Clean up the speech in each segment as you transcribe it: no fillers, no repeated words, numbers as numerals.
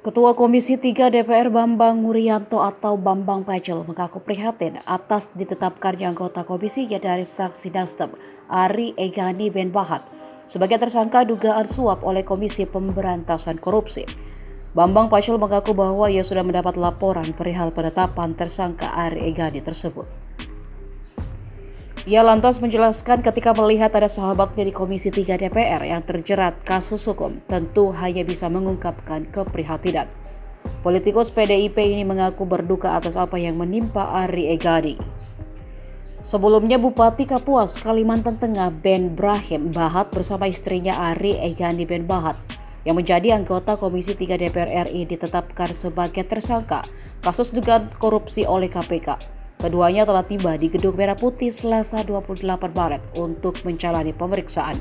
Ketua Komisi 3 DPR Bambang Wuryanto atau Bambang Pacul mengaku prihatin atas ditetapkannya anggota komisinya dari fraksi Nasdem, Ari Egani Ben Bahat, sebagai tersangka dugaan suap oleh Komisi Pemberantasan Korupsi. Bambang Pacul mengaku bahwa ia sudah mendapat laporan perihal penetapan tersangka Ari Egani tersebut. Ia lantas menjelaskan ketika melihat ada sahabatnya di Komisi 3 DPR yang terjerat kasus hukum, tentu hanya bisa mengungkapkan keprihatinan. Politikus PDIP ini mengaku berduka atas apa yang menimpa Ari Egani. Sebelumnya Bupati Kapuas, Kalimantan Tengah Ben Brahim Bahat bersama istrinya Ari Egani Ben Bahat yang menjadi anggota Komisi 3 DPR RI ditetapkan sebagai tersangka kasus dugaan korupsi oleh KPK. Keduanya telah tiba di Gedung Merah Putih Selasa 28 Maret untuk menjalani pemeriksaan.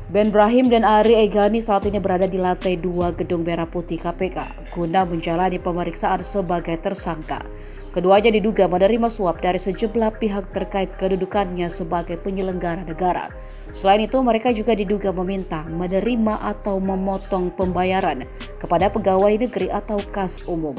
Ben Brahim dan Ari Egani saat ini berada di lantai 2 Gedung Merah Putih KPK guna menjalani pemeriksaan sebagai tersangka. Keduanya diduga menerima suap dari sejumlah pihak terkait kedudukannya sebagai penyelenggara negara. Selain itu, mereka juga diduga meminta, menerima atau memotong pembayaran kepada pegawai negeri atau kas umum.